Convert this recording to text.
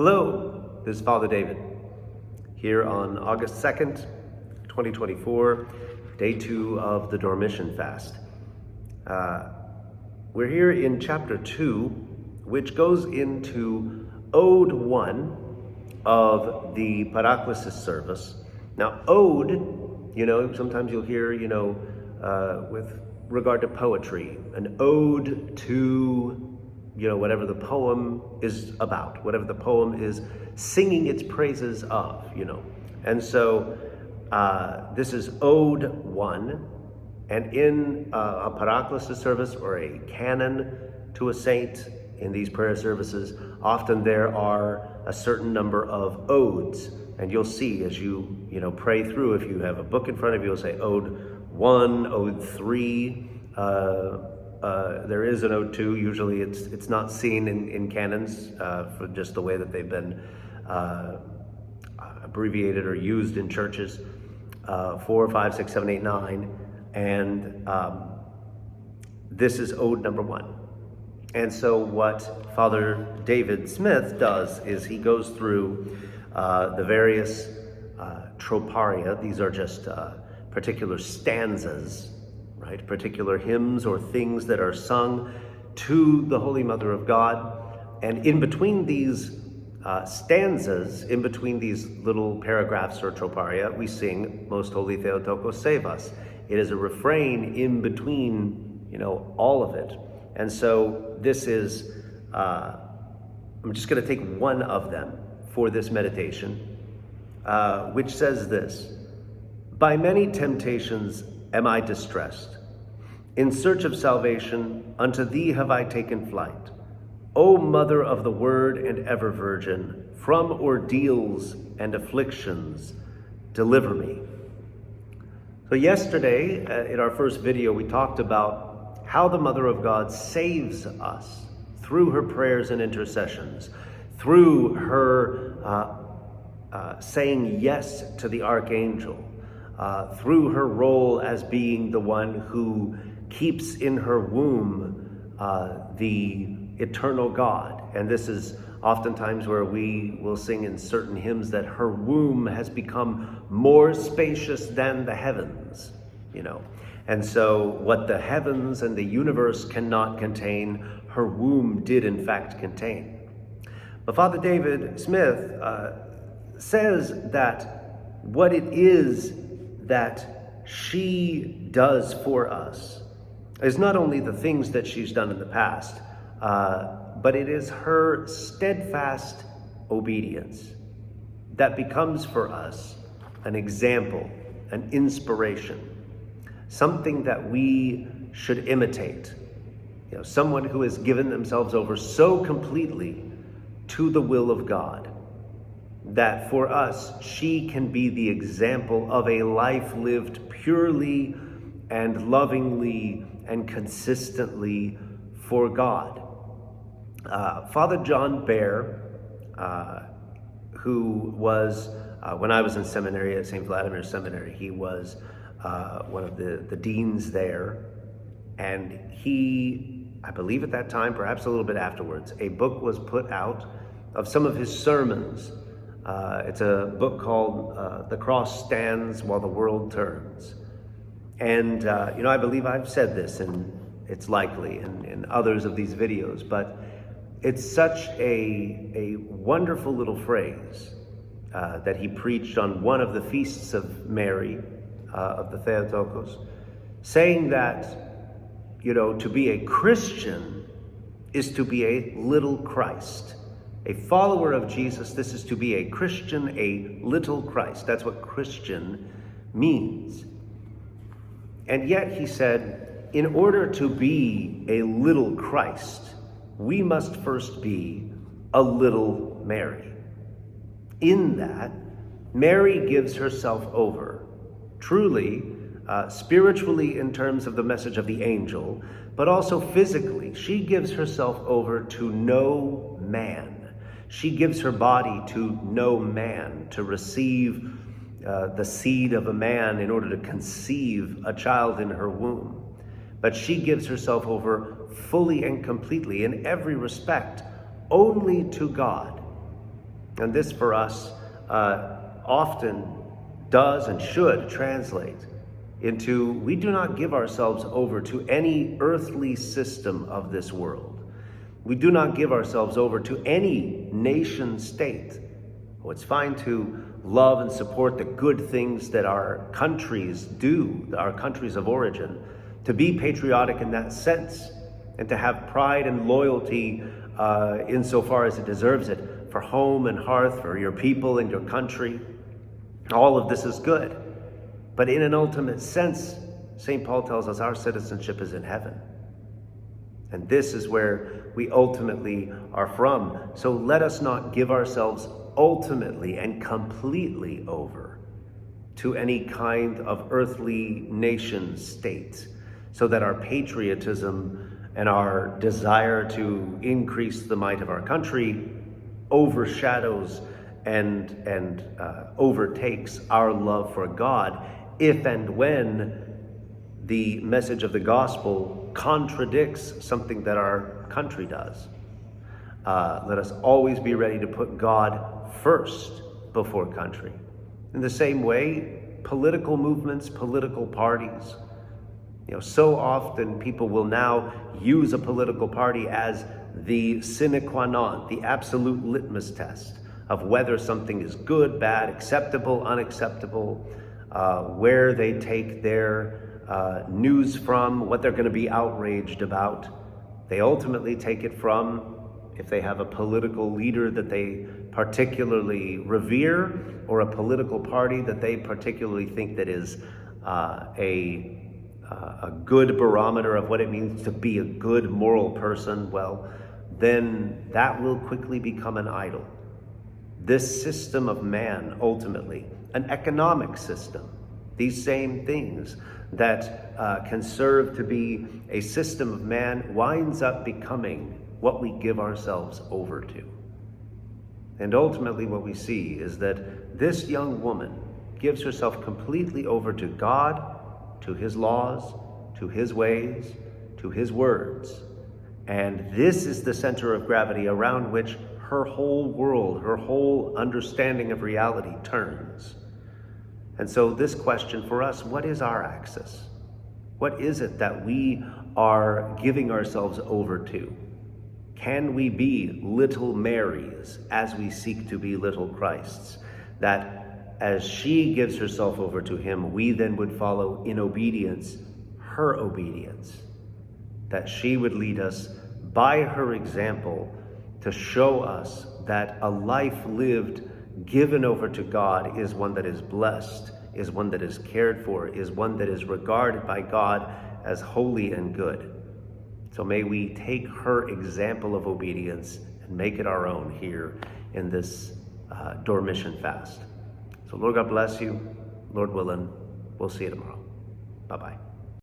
Hello, this is Father David, here on August 2nd, 2024, day 2 of the Dormition fast. We're here in chapter 2, which goes into Ode 1 of the Paraklesis service. Now, ode, sometimes you'll hear, with regard to poetry, an ode to whatever the poem is about, whatever the poem is singing its praises of, And so this is Ode 1, and in a Paraklesis service or a canon to a saint in these prayer services, often there are a certain number of odes, and you'll see as you, pray through, if you have a book in front of you, you'll say Ode 1, Ode 3, there is an Ode 2. Usually it's not seen in canons for just the way that they've been abbreviated or used in churches. 4, 5, 6, 7, 8, 9. And this is Ode number 1. And so what Father David Smith does is he goes through the various troparia. These are just particular stanzas, right? Particular hymns or things that are sung to the Holy Mother of God. And in between these stanzas, in between these little paragraphs or troparia, we sing Most Holy Theotokos, save us. It is a refrain in between, all of it. And so this is, I'm just going to take one of them for this meditation, which says this: by many temptations am I distressed. In search of salvation, unto thee have I taken flight. O Mother of the Word and ever Virgin, from ordeals and afflictions, deliver me. So yesterday, in our first video, we talked about how the Mother of God saves us through her prayers and intercessions, through her saying yes to the archangel, through her role as being the one who keeps in her womb the eternal God. And this is oftentimes where we will sing in certain hymns that her womb has become more spacious than the heavens, And so what the heavens and the universe cannot contain, her womb did in fact contain. But Father David Smith says that what it is that she does for us is not only the things that she's done in the past, but it is her steadfast obedience that becomes for us an example, an inspiration, something that we should imitate. Someone who has given themselves over so completely to the will of God that for us, she can be the example of a life lived purely and lovingly and consistently for God. Father John Baer, who was, when I was in seminary at St. Vladimir Seminary, he was one of the deans there. And he, I believe at that time, perhaps a little bit afterwards, a book was put out of some of his sermons. It's a book called The Cross Stands While the World Turns. And, I believe I've said this, and it's likely in others of these videos, but it's such a wonderful little phrase that he preached on one of the feasts of Mary, of the Theotokos, saying that, to be a Christian is to be a little Christ. A follower of Jesus, this is to be a Christian, a little Christ. That's what Christian means. And yet he said, in order to be a little Christ, we must first be a little Mary. In that, Mary gives herself over, truly, spiritually in terms of the message of the angel, but also physically. She gives herself over to no man. She gives her body to no man, to receive the seed of a man in order to conceive a child in her womb. But she gives herself over fully and completely in every respect only to God. And this for us often does and should translate into we do not give ourselves over to any earthly system of this world. We do not give ourselves over to any nation state. Oh, it's fine to love and support the good things that our countries do, our countries of origin, to be patriotic in that sense, and to have pride and loyalty insofar as it deserves it, for home and hearth, for your people and your country. All of this is good. But in an ultimate sense, St. Paul tells us our citizenship is in heaven. And this is where we ultimately are from. So let us not give ourselves ultimately and completely over to any kind of earthly nation state, so that our patriotism and our desire to increase the might of our country overshadows and overtakes our love for God, if and when the message of the gospel contradicts something that our country does. Let us always be ready to put God first before country. In the same way, political movements, political parties, so often people will now use a political party as the sine qua non, the absolute litmus test of whether something is good, bad, acceptable, unacceptable, where they take their news from, what they're going to be outraged about. They ultimately take it from, if they have a political leader that they particularly revere, or a political party that they particularly think that is a good barometer of what it means to be a good moral person, well, then that will quickly become an idol. This system of man, ultimately, an economic system, these same things that can serve to be a system of man, winds up becoming what we give ourselves over to. And ultimately what we see is that this young woman gives herself completely over to God, to his laws, to his ways, to his words. And this is the center of gravity around which her whole world, her whole understanding of reality turns. And so this question for us, what is our axis? What is it that we are giving ourselves over to? Can we be little Marys as we seek to be little Christs? That as she gives herself over to him, we then would follow in obedience her obedience. That she would lead us by her example to show us that a life lived, given over to God, is one that is blessed, is one that is cared for, is one that is regarded by God as holy and good. So may we take her example of obedience and make it our own here in this Dormition fast. So Lord God bless you. Lord willing, we'll see you tomorrow. Bye-bye.